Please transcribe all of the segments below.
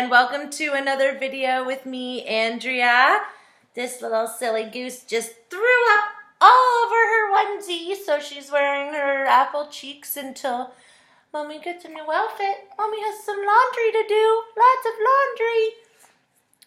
and welcome to another video with me, Andrea. This little silly goose just threw up all over her onesie, so she's wearing her apple cheeks until Mommy gets a new outfit. Mommy has some laundry to do, lots of laundry.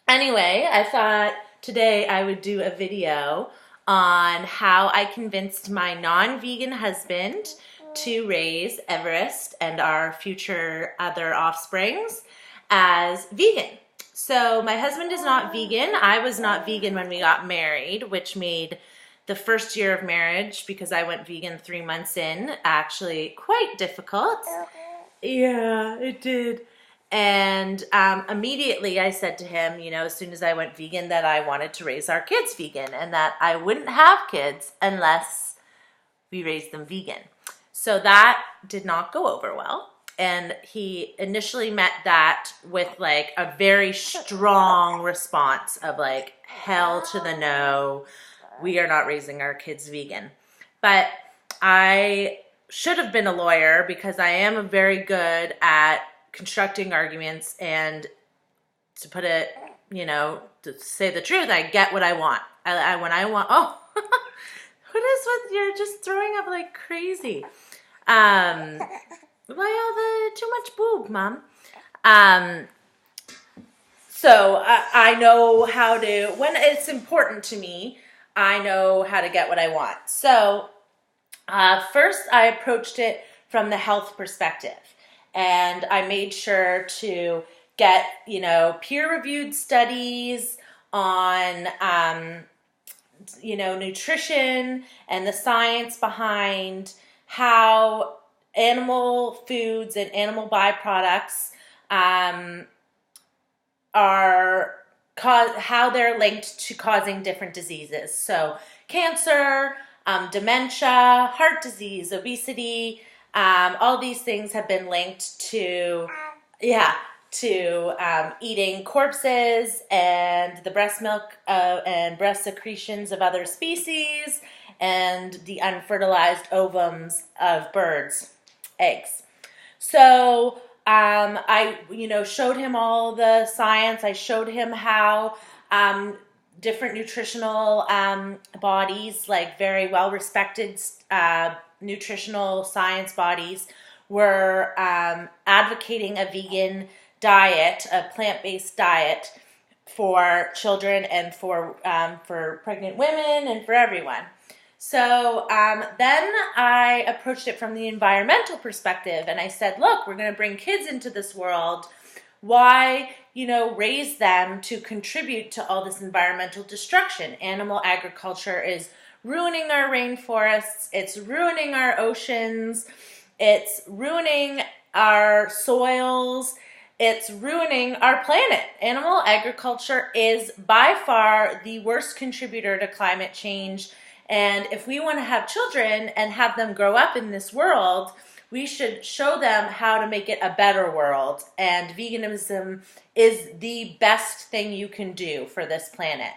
Anyway, I thought today I would do a video on how I convinced my non-vegan husband to raise Everest and our future other offsprings as vegan. So my husband is not vegan. I was not vegan when we got married, which made the first year of marriage, because I went vegan 3 months in, actually quite difficult. Yeah, it did. And immediately I said to him, as soon as I went vegan, that I wanted to raise our kids vegan and that I wouldn't have kids unless we raised them vegan. So that did not go over well. And he initially met that with like a very strong response of like, hell to the no, we are not raising our kids vegan. But I should have been a lawyer because I am very good at constructing arguments, and to put it, to say the truth, I get what I want. When I want, oh, what is with, you're just throwing up like crazy. Why all the too much boob, Mom? So I know how to, when it's important to me, I know how to get what I want. So first I approached it from the health perspective. And I made sure to get, peer-reviewed studies on, nutrition and the science behind how animal foods and animal byproducts how they're linked to causing different diseases. So cancer, dementia, heart disease, obesity. All these things have been linked to, eating corpses and the breast milk and breast secretions of other species and the unfertilized ovums of birds' eggs. So I, showed him all the science. I showed him how different nutritional bodies, like very well-respected nutritional science bodies, were advocating a vegan diet, a plant-based diet for children and for pregnant women and for everyone. So then I approached it from the environmental perspective, and I said, look, we're going to bring kids into this world. Why, raise them to contribute to all this environmental destruction? Animal agriculture is ruining our rainforests, it's ruining our oceans, it's ruining our soils, it's ruining our planet. Animal agriculture is by far the worst contributor to climate change. And if we want to have children and have them grow up in this world, we should show them how to make it a better world. And veganism is the best thing you can do for this planet.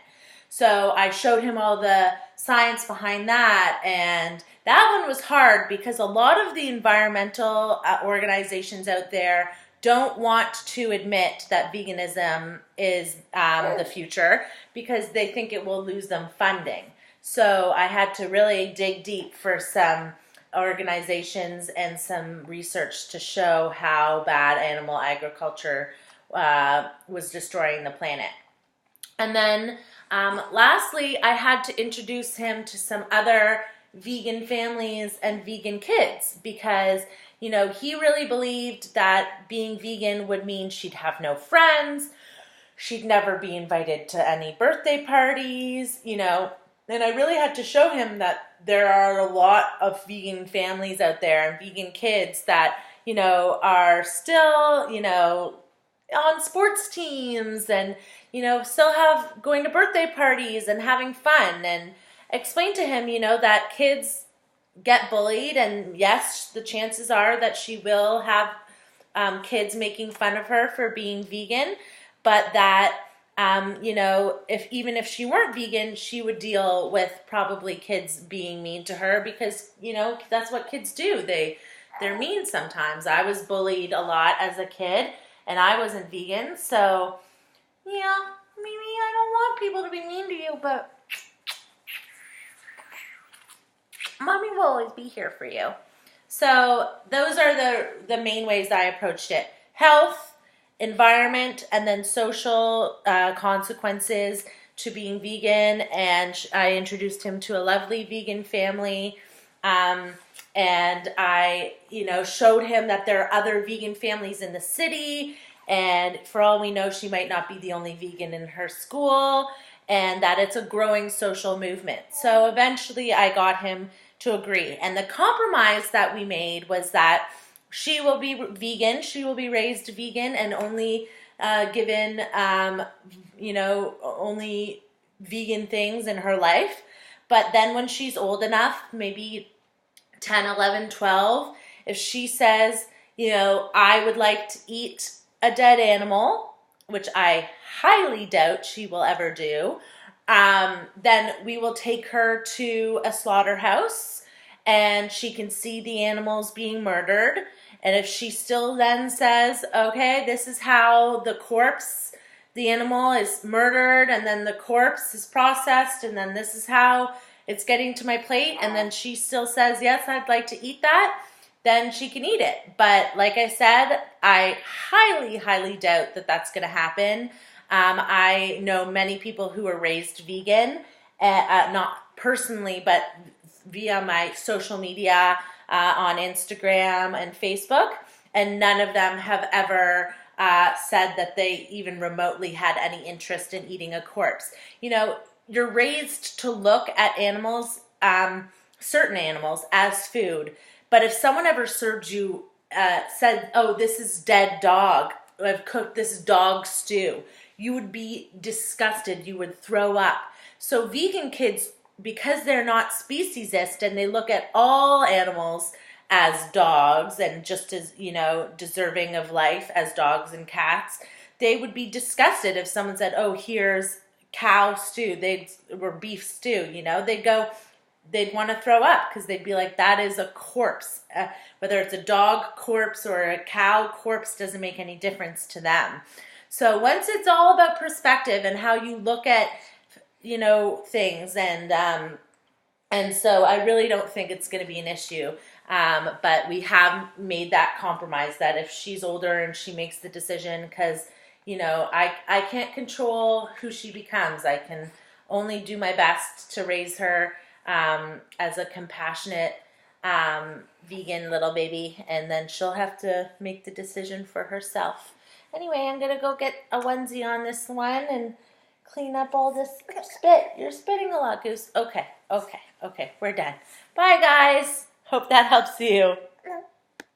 So I showed him all the science behind that, and that one was hard because a lot of the environmental organizations out there don't want to admit that veganism is the future because they think it will lose them funding. So I had to really dig deep for some organizations and some research to show how bad animal agriculture was destroying the planet. And then lastly, I had to introduce him to some other vegan families and vegan kids because, he really believed that being vegan would mean she'd have no friends, she'd never be invited to any birthday parties, and I really had to show him that there are a lot of vegan families out there and vegan kids that, are still, on sports teams and, still have going to birthday parties and having fun, and explain to him, that kids get bullied, and yes, the chances are that she will have kids making fun of her for being vegan, but that, even if she weren't vegan, she would deal with probably kids being mean to her because, that's what kids do. They're mean sometimes. I was bullied a lot as a kid, and I wasn't vegan. So, yeah, maybe I don't want people to be mean to you, but mommy will always be here for you. So those are the main ways I approached it. Health, environment, and then social consequences to being vegan. And I introduced him to a lovely vegan family. And I, showed him that there are other vegan families in the city. And for all we know, she might not be the only vegan in her school, and that it's a growing social movement. So eventually I got him to agree. And the compromise that we made was that she will be vegan, she will be raised vegan, and only given, only vegan things in her life. But then when she's old enough, maybe 10, 11, 12, if she says, I would like to eat a dead animal, which I highly doubt she will ever do, then we will take her to a slaughterhouse and she can see the animals being murdered. And if she still then says, okay, this is how the animal is murdered, and then the corpse is processed, and then this is how it's getting to my plate, and then she still says, yes, I'd like to eat that, then she can eat it. But like I said, I highly, highly doubt that that's going to happen. I know many people who are raised vegan, not personally, but via my social media on Instagram and Facebook, and none of them have ever said that they even remotely had any interest in eating a corpse. You're raised to look at animals, certain animals, as food. But if someone ever served you, said, oh, this is dead dog, I've cooked this dog stew, you would be disgusted, you would throw up. So vegan kids, because they're not speciesist and they look at all animals as dogs and just as, deserving of life as dogs and cats, they would be disgusted if someone said, oh, here's cow stew, or beef stew, they'd want to throw up because they'd be like, that is a corpse. Whether it's a dog corpse or a cow corpse doesn't make any difference to them. So once it's all about perspective and how you look at, things, and so I really don't think it's going to be an issue. But we have made that compromise that if she's older and she makes the decision, because, I can't control who she becomes. I can only do my best to raise her as a compassionate vegan little baby, and then she'll have to make the decision for herself. Anyway, I'm going to go get a onesie on this one and clean up all this spit. You're spitting a lot, Goose. Okay, we're done. Bye, guys. Hope that helps you.